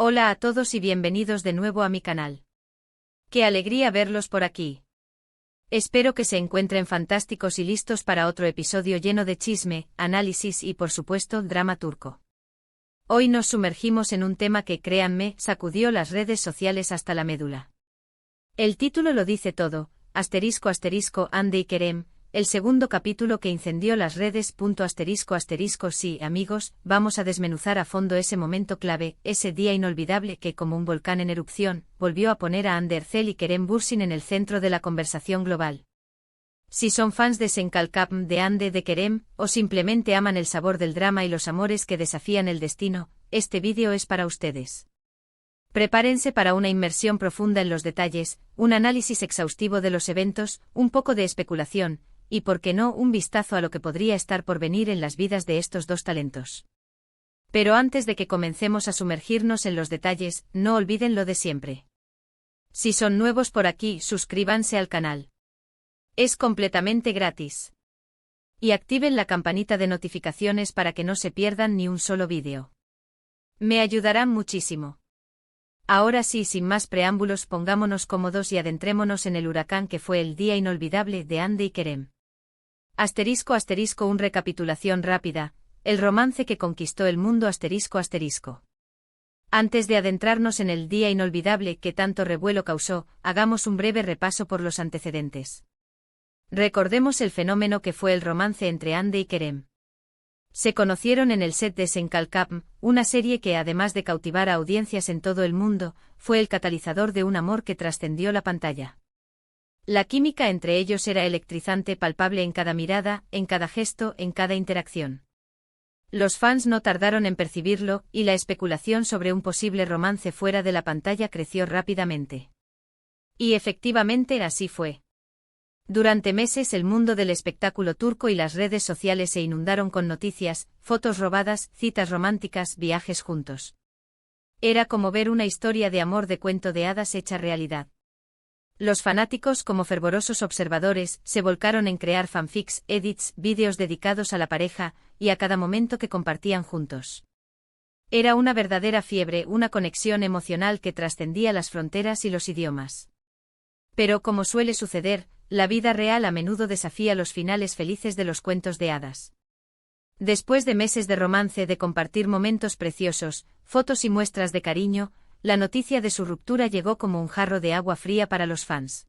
Hola a todos y bienvenidos de nuevo a mi canal. Qué alegría verlos por aquí. Espero que se encuentren fantásticos y listos para otro episodio lleno de chisme, análisis y por supuesto drama turco. Hoy nos sumergimos en un tema que, créanme, sacudió las redes sociales hasta la médula. El título lo dice todo, **Hande y Kerem, el segundo capítulo que incendió las redes. Sí, amigos, vamos a desmenuzar a fondo ese momento clave, ese día inolvidable que, como un volcán en erupción, volvió a poner a Hande Erçel y Kerem Bürsin en el centro de la conversación global. Si son fans de Senkalkapm, de Hande, de Kerem, o simplemente aman el sabor del drama y los amores que desafían el destino, este vídeo es para ustedes. Prepárense para una inmersión profunda en los detalles, un análisis exhaustivo de los eventos, un poco de especulación, y por qué no, un vistazo a lo que podría estar por venir en las vidas de estos dos talentos. Pero antes de que comencemos a sumergirnos en los detalles, no olviden lo de siempre. Si son nuevos por aquí, suscríbanse al canal. Es completamente gratis. Y activen la campanita de notificaciones para que no se pierdan ni un solo vídeo. Me ayudarán muchísimo. Ahora sí, sin más preámbulos, pongámonos cómodos y adentrémonos en el huracán que fue el día inolvidable de Hande y Kerem. ***, recapitulación rápida, el romance que conquistó el mundo ***. Antes de adentrarnos en el día inolvidable que tanto revuelo causó, hagamos un breve repaso por los antecedentes. Recordemos el fenómeno que fue el romance entre Hande y Kerem. Se conocieron en el set de Senkalkapm, una serie que, además de cautivar a audiencias en todo el mundo, fue el catalizador de un amor que trascendió la pantalla. La química entre ellos era electrizante, palpable en cada mirada, en cada gesto, en cada interacción. Los fans no tardaron en percibirlo, y la especulación sobre un posible romance fuera de la pantalla creció rápidamente. Y efectivamente así fue. Durante meses el mundo del espectáculo turco y las redes sociales se inundaron con noticias, fotos robadas, citas románticas, viajes juntos. Era como ver una historia de amor de cuento de hadas hecha realidad. Los fanáticos, como fervorosos observadores, se volcaron en crear fanfics, edits, vídeos dedicados a la pareja, y a cada momento que compartían juntos. Era una verdadera fiebre, una conexión emocional que trascendía las fronteras y los idiomas. Pero como suele suceder, la vida real a menudo desafía los finales felices de los cuentos de hadas. Después de meses de romance, de compartir momentos preciosos, fotos y muestras de cariño, la noticia de su ruptura llegó como un jarro de agua fría para los fans.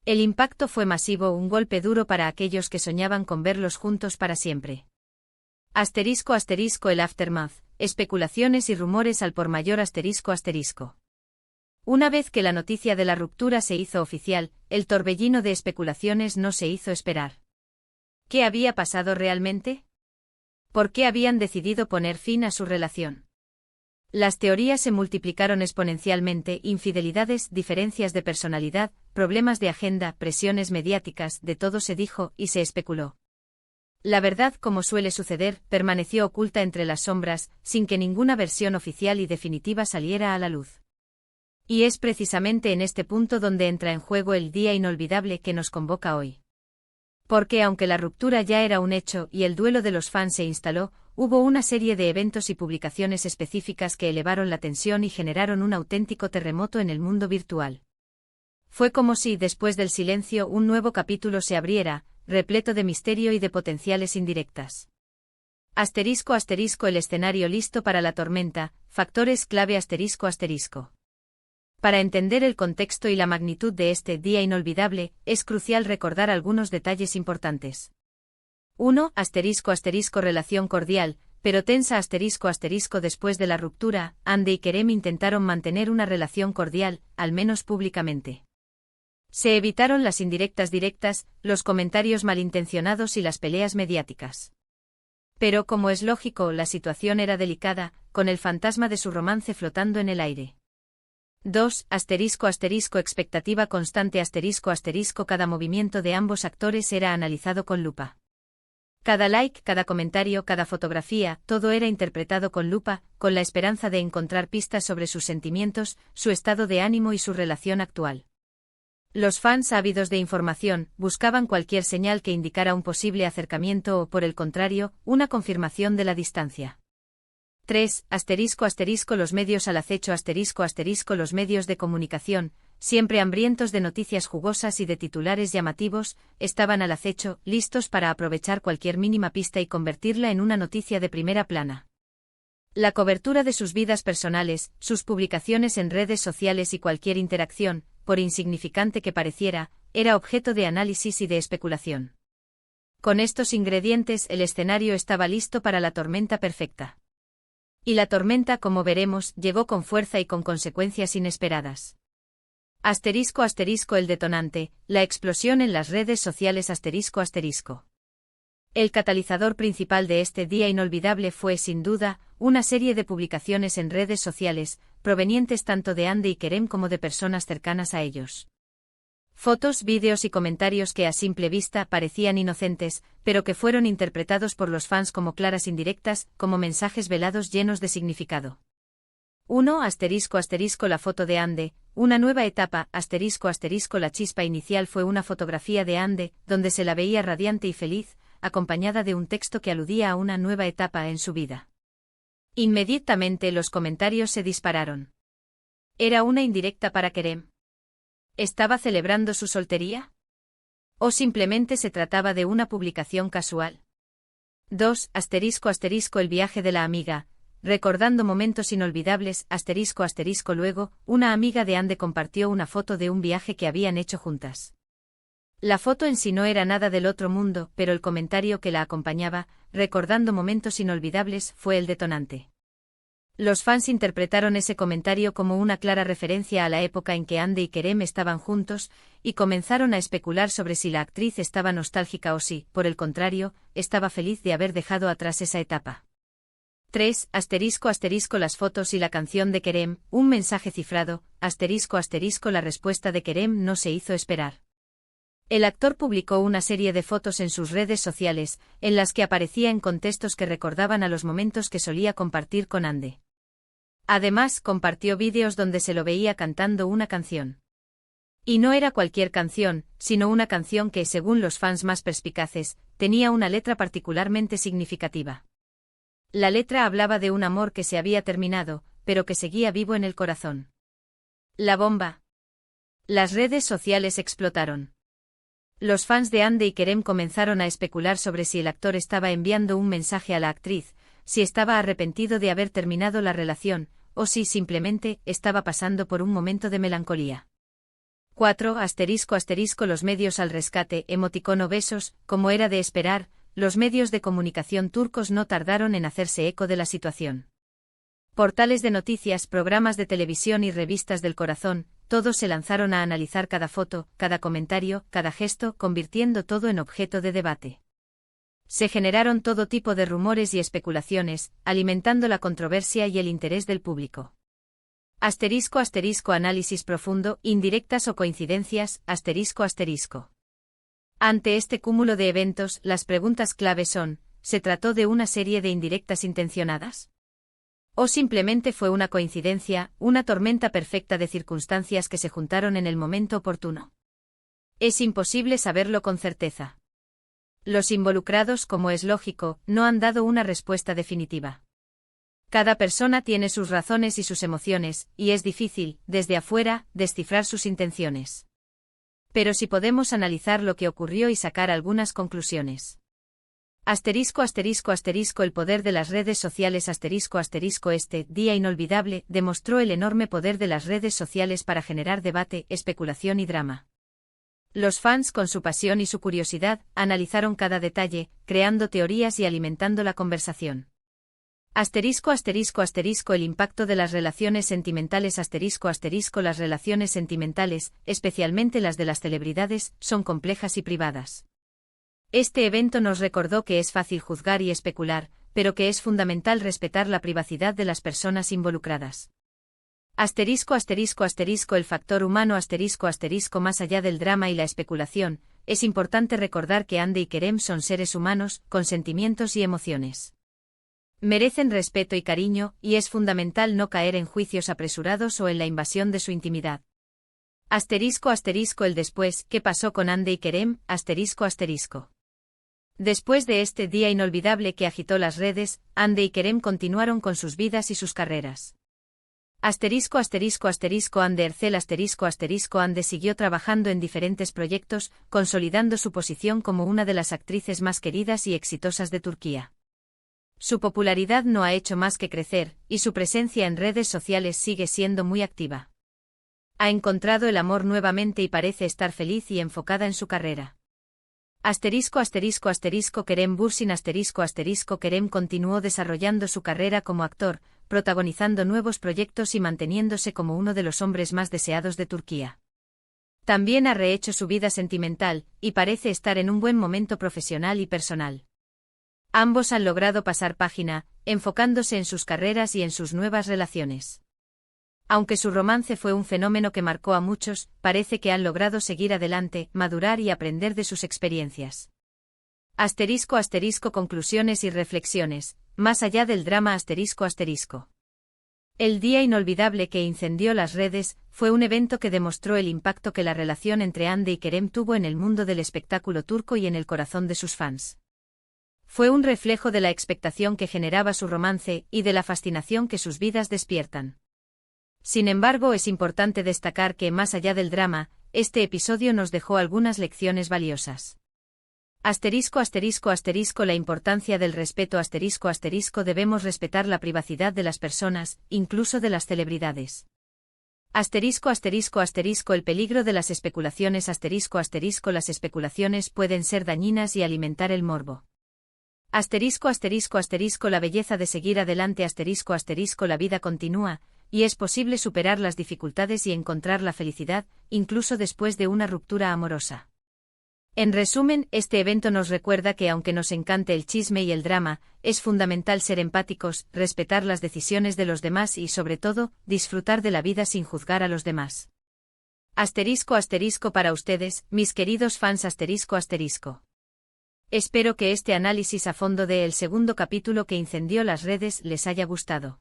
El impacto fue masivo, un golpe duro para aquellos que soñaban con verlos juntos para siempre. ***, el aftermath, especulaciones y rumores al por mayor ***. Una vez que la noticia de la ruptura se hizo oficial, el torbellino de especulaciones no se hizo esperar. ¿Qué había pasado realmente? ¿Por qué habían decidido poner fin a su relación? Las teorías se multiplicaron exponencialmente: infidelidades, diferencias de personalidad, problemas de agenda, presiones mediáticas, de todo se dijo y se especuló. La verdad, como suele suceder, permaneció oculta entre las sombras, sin que ninguna versión oficial y definitiva saliera a la luz. Y es precisamente en este punto donde entra en juego el día inolvidable que nos convoca hoy. Porque aunque la ruptura ya era un hecho y el duelo de los fans se instaló, hubo una serie de eventos y publicaciones específicas que elevaron la tensión y generaron un auténtico terremoto en el mundo virtual. Fue como si, después del silencio, un nuevo capítulo se abriera, repleto de misterio y de potenciales indirectas. ***, el escenario listo para la tormenta, factores clave ***. Para entender el contexto y la magnitud de este día inolvidable, es crucial recordar algunos detalles importantes. 1. Relación cordial, pero tensa Después de la ruptura, Hande y Kerem intentaron mantener una relación cordial, al menos públicamente. Se evitaron las indirectas directas, los comentarios malintencionados y las peleas mediáticas. Pero como es lógico, la situación era delicada, con el fantasma de su romance flotando en el aire. 2. Expectativa constante Cada movimiento de ambos actores era analizado con lupa. Cada like, cada comentario, cada fotografía, todo era interpretado con lupa, con la esperanza de encontrar pistas sobre sus sentimientos, su estado de ánimo y su relación actual. Los fans, ávidos de información, buscaban cualquier señal que indicara un posible acercamiento o, por el contrario, una confirmación de la distancia. 3. Asterisco asterisco los medios al acecho asterisco asterisco los medios de comunicación, siempre hambrientos de noticias jugosas y de titulares llamativos, estaban al acecho, listos para aprovechar cualquier mínima pista y convertirla en una noticia de primera plana. La cobertura de sus vidas personales, sus publicaciones en redes sociales y cualquier interacción, por insignificante que pareciera, era objeto de análisis y de especulación. Con estos ingredientes el escenario estaba listo para la tormenta perfecta. Y la tormenta, como veremos, llegó con fuerza y con consecuencias inesperadas. Asterisco asterisco el detonante, la explosión en las redes sociales asterisco asterisco. El catalizador principal de este día inolvidable fue, sin duda, una serie de publicaciones en redes sociales, provenientes tanto de Andy y Kerem como de personas cercanas a ellos. Fotos, vídeos y comentarios que a simple vista parecían inocentes, pero que fueron interpretados por los fans como claras indirectas, como mensajes velados llenos de significado. 1. Asterisco asterisco la foto de Ande, una nueva etapa, asterisco asterisco la chispa inicial fue una fotografía de Ande, donde se la veía radiante y feliz, acompañada de un texto que aludía a una nueva etapa en su vida. Inmediatamente los comentarios se dispararon. ¿Era una indirecta para Kerem? ¿Estaba celebrando su soltería? ¿O simplemente se trataba de una publicación casual? 2. Asterisco asterisco el viaje de la amiga, recordando momentos inolvidables, asterisco asterisco luego, una amiga de Ande compartió una foto de un viaje que habían hecho juntas. La foto en sí no era nada del otro mundo, pero el comentario que la acompañaba, recordando momentos inolvidables, fue el detonante. Los fans interpretaron ese comentario como una clara referencia a la época en que Ande y Kerem estaban juntos, y comenzaron a especular sobre si la actriz estaba nostálgica o si, por el contrario, estaba feliz de haber dejado atrás esa etapa. 3. Asterisco asterisco las fotos y la canción de Kerem, un mensaje cifrado, asterisco asterisco la respuesta de Kerem no se hizo esperar. El actor publicó una serie de fotos en sus redes sociales, en las que aparecía en contextos que recordaban a los momentos que solía compartir con Ande. Además, compartió vídeos donde se lo veía cantando una canción. Y no era cualquier canción, sino una canción que, según los fans más perspicaces, tenía una letra particularmente significativa. La letra hablaba de un amor que se había terminado, pero que seguía vivo en el corazón. La bomba. Las redes sociales explotaron. Los fans de Ande y Kerem comenzaron a especular sobre si el actor estaba enviando un mensaje a la actriz, si estaba arrepentido de haber terminado la relación, o si simplemente estaba pasando por un momento de melancolía. 4. Asterisco asterisco los medios al rescate, emoticono besos, como era de esperar, los medios de comunicación turcos no tardaron en hacerse eco de la situación. Portales de noticias, programas de televisión y revistas del corazón, todos se lanzaron a analizar cada foto, cada comentario, cada gesto, convirtiendo todo en objeto de debate. Se generaron todo tipo de rumores y especulaciones, alimentando la controversia y el interés del público. Asterisco asterisco análisis profundo, indirectas o coincidencias, asterisco asterisco. Ante este cúmulo de eventos, las preguntas clave son, ¿se trató de una serie de indirectas intencionadas? ¿O simplemente fue una coincidencia, una tormenta perfecta de circunstancias que se juntaron en el momento oportuno? Es imposible saberlo con certeza. Los involucrados, como es lógico, no han dado una respuesta definitiva. Cada persona tiene sus razones y sus emociones, y es difícil, desde afuera, descifrar sus intenciones. Pero sí podemos analizar lo que ocurrió y sacar algunas conclusiones. Asterisco asterisco asterisco el poder de las redes sociales asterisco asterisco este día inolvidable demostró el enorme poder de las redes sociales para generar debate, especulación y drama. Los fans, con su pasión y su curiosidad, analizaron cada detalle, creando teorías y alimentando la conversación. Asterisco asterisco asterisco el impacto de las relaciones sentimentales asterisco asterisco las relaciones sentimentales, especialmente las de las celebridades, son complejas y privadas. Este evento nos recordó que es fácil juzgar y especular, pero que es fundamental respetar la privacidad de las personas involucradas. Asterisco asterisco asterisco el factor humano asterisco asterisco más allá del drama y la especulación, es importante recordar que Ande y Kerem son seres humanos, con sentimientos y emociones. Merecen respeto y cariño, y es fundamental no caer en juicios apresurados o en la invasión de su intimidad. Asterisco asterisco el después, ¿qué pasó con Ande y Kerem? Asterisco asterisco. Después de este día inolvidable que agitó las redes, Hande y Kerem continuaron con sus vidas y sus carreras. Hande Ercel Hande siguió trabajando en diferentes proyectos, consolidando su posición como una de las actrices más queridas y exitosas de Turquía. Su popularidad no ha hecho más que crecer, y su presencia en redes sociales sigue siendo muy activa. Ha encontrado el amor nuevamente y parece estar feliz y enfocada en su carrera. Kerem Bürsin Kerem continuó desarrollando su carrera como actor, protagonizando nuevos proyectos y manteniéndose como uno de los hombres más deseados de Turquía. También ha rehecho su vida sentimental, y parece estar en un buen momento profesional y personal. Ambos han logrado pasar página, enfocándose en sus carreras y en sus nuevas relaciones. Aunque su romance fue un fenómeno que marcó a muchos, parece que han logrado seguir adelante, madurar y aprender de sus experiencias. Conclusiones y reflexiones, más allá del drama El día inolvidable que incendió las redes, fue un evento que demostró el impacto que la relación entre Hande y Kerem tuvo en el mundo del espectáculo turco y en el corazón de sus fans. Fue un reflejo de la expectación que generaba su romance, y de la fascinación que sus vidas despiertan. Sin embargo, es importante destacar que, más allá del drama, este episodio nos dejó algunas lecciones valiosas. La importancia del respeto debemos respetar la privacidad de las personas, incluso de las celebridades. El peligro de las especulaciones las especulaciones pueden ser dañinas y alimentar el morbo. La belleza de seguir adelante la vida continúa, y es posible superar las dificultades y encontrar la felicidad, incluso después de una ruptura amorosa. En resumen, este evento nos recuerda que aunque nos encante el chisme y el drama, es fundamental ser empáticos, respetar las decisiones de los demás y, sobre todo, disfrutar de la vida sin juzgar a los demás. Para ustedes, mis queridos fans Espero que este análisis a fondo de el segundo capítulo que incendió las redes les haya gustado.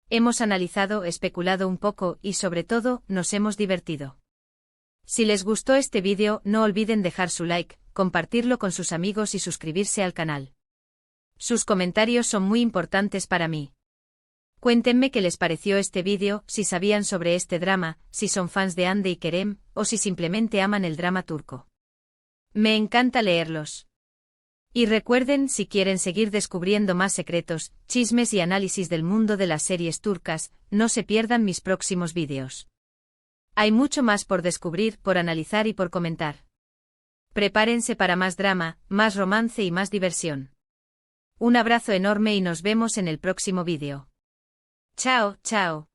Hemos analizado, especulado un poco y sobre todo, nos hemos divertido. Si les gustó este vídeo, no olviden dejar su like, compartirlo con sus amigos y suscribirse al canal. Sus comentarios son muy importantes para mí. Cuéntenme qué les pareció este vídeo, si sabían sobre este drama, si son fans de Hande y Kerem, o si simplemente aman el drama turco. Me encanta leerlos. Y recuerden, si quieren seguir descubriendo más secretos, chismes y análisis del mundo de las series turcas, no se pierdan mis próximos vídeos. Hay mucho más por descubrir, por analizar y por comentar. Prepárense para más drama, más romance y más diversión. Un abrazo enorme y nos vemos en el próximo vídeo. Chao, chao.